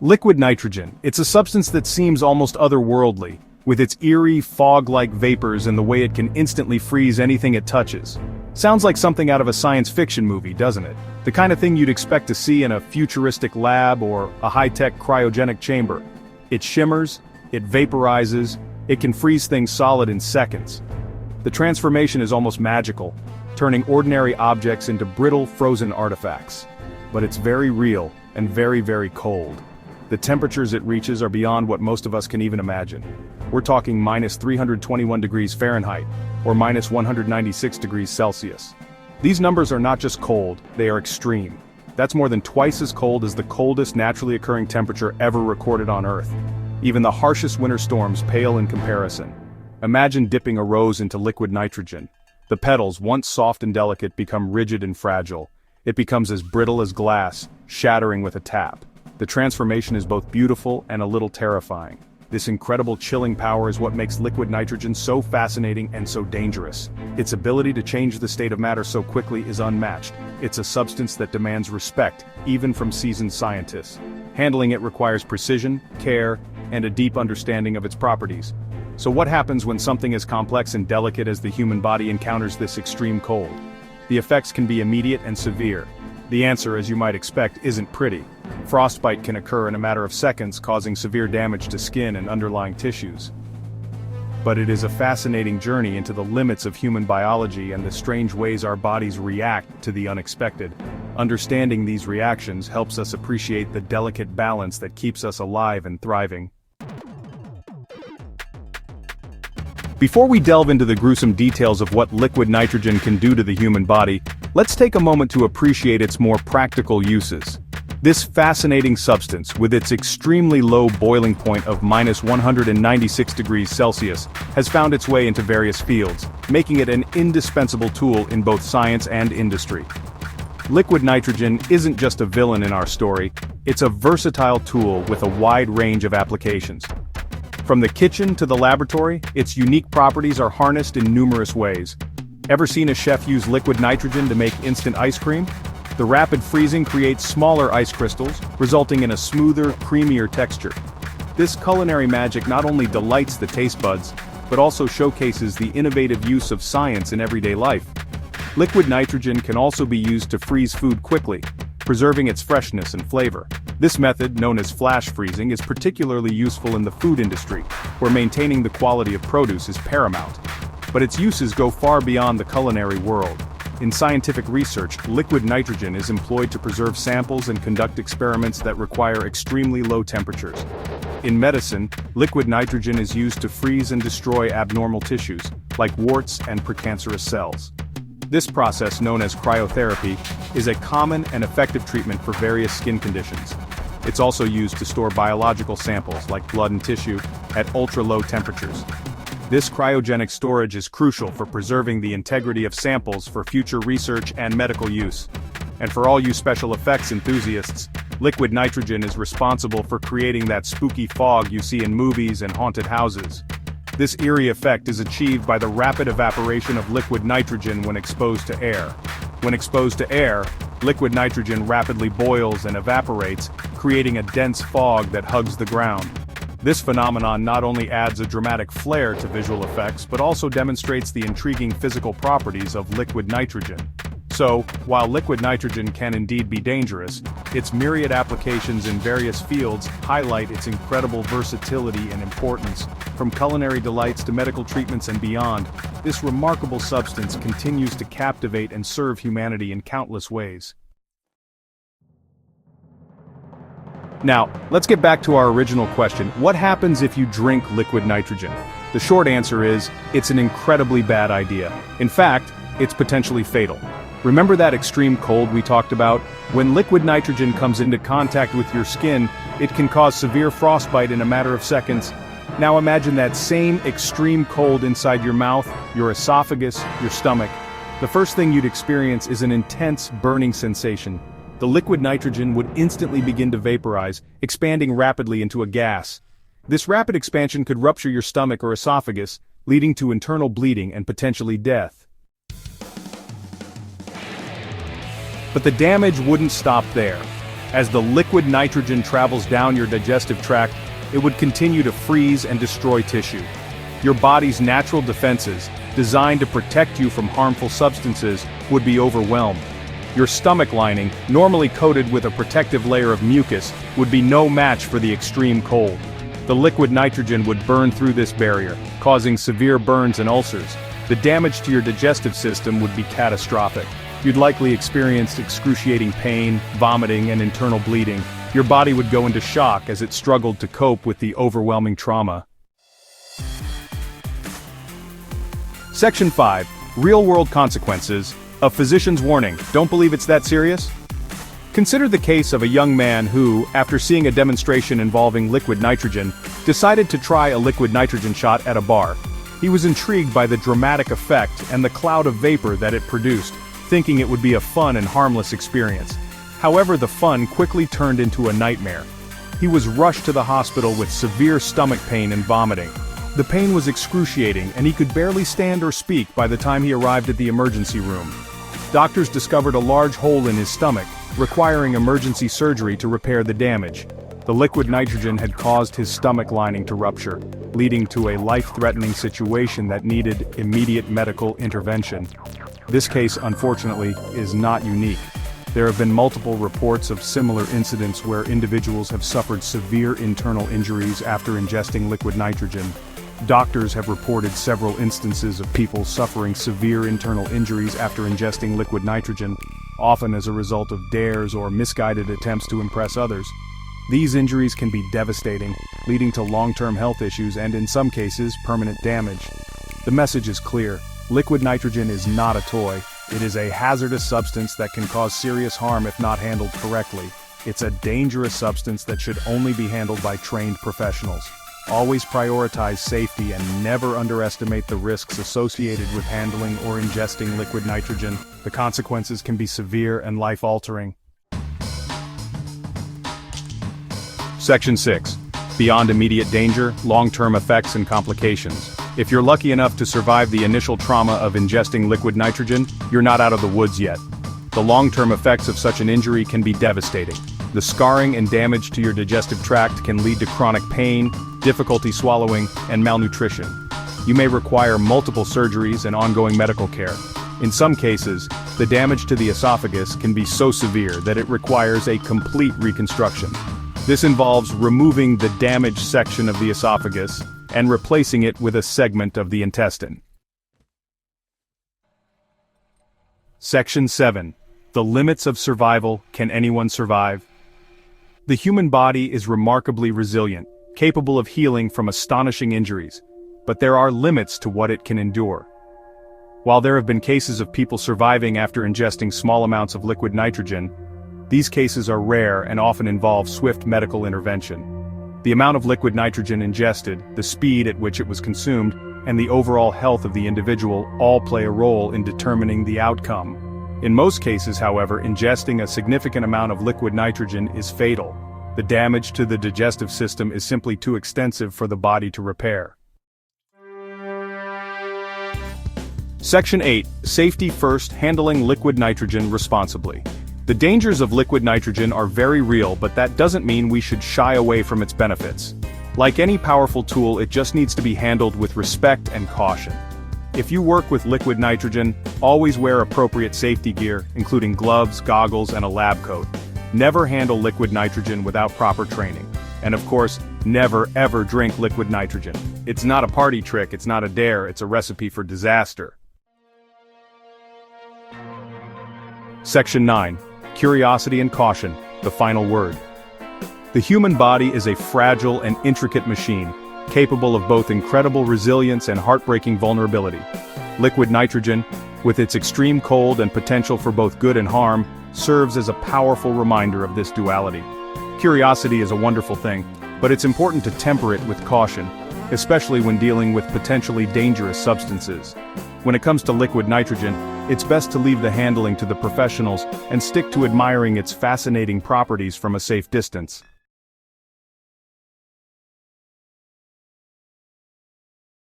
Liquid nitrogen. It's a substance that seems almost otherworldly, with its eerie, fog-like vapors and the way it can instantly freeze anything it touches. Sounds like something out of a science fiction movie, doesn't it? The kind of thing you'd expect to see in a futuristic lab or a high-tech cryogenic chamber. It shimmers, it vaporizes, it can freeze things solid in seconds. The transformation is almost magical, turning ordinary objects into brittle, frozen artifacts. But it's very real and very, very cold. The temperatures it reaches are beyond what most of us can even imagine. We're talking minus 321 degrees Fahrenheit, or minus 196 degrees Celsius. These numbers are not just cold, they are extreme. That's more than twice as cold as the coldest naturally occurring temperature ever recorded on Earth. Even the harshest winter storms pale in comparison. Imagine dipping a rose into liquid nitrogen. The petals, once soft and delicate, become rigid and fragile. It becomes as brittle as glass, shattering with a tap. The transformation is both beautiful and a little terrifying. This incredible chilling power is what makes liquid nitrogen so fascinating and so dangerous. Its ability to change the state of matter so quickly is unmatched. It's a substance that demands respect, even from seasoned scientists. Handling it requires precision, care, and a deep understanding of its properties. So what happens when something as complex and delicate as the human body encounters this extreme cold? The effects can be immediate and severe. The answer, as you might expect, isn't pretty. Frostbite can occur in a matter of seconds, causing severe damage to skin and underlying tissues. But it is a fascinating journey into the limits of human biology and the strange ways our bodies react to the unexpected. Understanding these reactions helps us appreciate the delicate balance that keeps us alive and thriving. Before we delve into the gruesome details of what liquid nitrogen can do to the human body, let's take a moment to appreciate its more practical uses. This fascinating substance, with its extremely low boiling point of minus 196 degrees Celsius, has found its way into various fields, making it an indispensable tool in both science and industry. Liquid nitrogen isn't just a villain in our story, it's a versatile tool with a wide range of applications. From the kitchen to the laboratory, its unique properties are harnessed in numerous ways. Ever seen a chef use liquid nitrogen to make instant ice cream? The rapid freezing creates smaller ice crystals, resulting in a smoother, creamier texture. This culinary magic not only delights the taste buds, but also showcases the innovative use of science in everyday life. Liquid nitrogen can also be used to freeze food quickly, preserving its freshness and flavor. This method, known as flash freezing, is particularly useful in the food industry, where maintaining the quality of produce is paramount. But its uses go far beyond the culinary world. In scientific research, liquid nitrogen is employed to preserve samples and conduct experiments that require extremely low temperatures. In medicine, liquid nitrogen is used to freeze and destroy abnormal tissues, like warts and precancerous cells. This process, known as cryotherapy, is a common and effective treatment for various skin conditions. It's also used to store biological samples, like blood and tissue, at ultra-low temperatures. This cryogenic storage is crucial for preserving the integrity of samples for future research and medical use. And for all you special effects enthusiasts, liquid nitrogen is responsible for creating that spooky fog you see in movies and haunted houses. This eerie effect is achieved by the rapid evaporation of liquid nitrogen when exposed to air. When exposed to air, liquid nitrogen rapidly boils and evaporates, creating a dense fog that hugs the ground. This phenomenon not only adds a dramatic flair to visual effects but also demonstrates the intriguing physical properties of liquid nitrogen. So, while liquid nitrogen can indeed be dangerous, its myriad applications in various fields highlight its incredible versatility and importance. From culinary delights to medical treatments and beyond, this remarkable substance continues to captivate and serve humanity in countless ways. Now, let's get back to our original question. What happens if you drink liquid nitrogen? The short answer is, it's an incredibly bad idea. In fact, it's potentially fatal. Remember that extreme cold we talked about? When liquid nitrogen comes into contact with your skin, it can cause severe frostbite in a matter of seconds. Now imagine that same extreme cold inside your mouth, your esophagus, your stomach. The first thing you'd experience is an intense burning sensation. The liquid nitrogen would instantly begin to vaporize, expanding rapidly into a gas. This rapid expansion could rupture your stomach or esophagus, leading to internal bleeding and potentially death. But the damage wouldn't stop there. As the liquid nitrogen travels down your digestive tract, it would continue to freeze and destroy tissue. Your body's natural defenses, designed to protect you from harmful substances, would be overwhelmed. Your stomach lining, normally coated with a protective layer of mucus, would be no match for the extreme cold. The liquid nitrogen would burn through this barrier, causing severe burns and ulcers. The damage to your digestive system would be catastrophic. You'd likely experience excruciating pain, vomiting, and internal bleeding. Your body would go into shock as it struggled to cope with the overwhelming trauma. Section 5. Real-world consequences. A physician's warning. Don't believe it's that serious? Consider the case of a young man who, after seeing a demonstration involving liquid nitrogen, decided to try a liquid nitrogen shot at a bar. He was intrigued by the dramatic effect and the cloud of vapor that it produced, thinking it would be a fun and harmless experience. However, the fun quickly turned into a nightmare. He was rushed to the hospital with severe stomach pain and vomiting. The pain was excruciating, and he could barely stand or speak by the time he arrived at the emergency room. Doctors discovered a large hole in his stomach, requiring emergency surgery to repair the damage. The liquid nitrogen had caused his stomach lining to rupture, leading to a life-threatening situation that needed immediate medical intervention. This case, unfortunately, is not unique. There have been multiple reports of similar incidents where individuals have suffered severe internal injuries after ingesting liquid nitrogen. Doctors have reported several instances of people suffering severe internal injuries after ingesting liquid nitrogen, often as a result of dares or misguided attempts to impress others. These injuries can be devastating, leading to long-term health issues and, in some cases, permanent damage. The message is clear. Liquid nitrogen is not a toy. It is a hazardous substance that can cause serious harm if not handled correctly. It's a dangerous substance that should only be handled by trained professionals. Always prioritize safety and never underestimate the risks associated with handling or ingesting liquid nitrogen. The consequences can be severe and life-altering. Section 6. Beyond immediate danger, long-term effects and complications. If you're lucky enough to survive the initial trauma of ingesting liquid nitrogen, you're not out of the woods yet. The long-term effects of such an injury can be devastating. The scarring and damage to your digestive tract can lead to chronic pain, difficulty swallowing, and malnutrition. You may require multiple surgeries and ongoing medical care. In some cases, the damage to the esophagus can be so severe that it requires a complete reconstruction. This involves removing the damaged section of the esophagus and replacing it with a segment of the intestine. Section 7. The limits of survival. Can anyone survive? The human body is remarkably resilient, capable of healing from astonishing injuries, but there are limits to what it can endure. While there have been cases of people surviving after ingesting small amounts of liquid nitrogen, these cases are rare and often involve swift medical intervention. The amount of liquid nitrogen ingested, the speed at which it was consumed, and the overall health of the individual all play a role in determining the outcome. In most cases, however, ingesting a significant amount of liquid nitrogen is fatal. The damage to the digestive system is simply too extensive for the body to repair. Section 8. Safety first. Handling liquid nitrogen responsibly. The dangers of liquid nitrogen are very real, but that doesn't mean we should shy away from its benefits. Like any powerful tool, it just needs to be handled with respect and caution. If you work with liquid nitrogen, always wear appropriate safety gear, including gloves, goggles, and a lab coat. Never handle liquid nitrogen without proper training. And of course, never ever drink liquid nitrogen. It's not a party trick, it's not a dare, it's a recipe for disaster. Section 9. Curiosity and caution, the final word. The human body is a fragile and intricate machine, capable of both incredible resilience and heartbreaking vulnerability. Liquid nitrogen, with its extreme cold and potential for both good and harm, serves as a powerful reminder of this duality. Curiosity is a wonderful thing, but it's important to temper it with caution, especially when dealing with potentially dangerous substances. When it comes to liquid nitrogen, it's best to leave the handling to the professionals and stick to admiring its fascinating properties from a safe distance.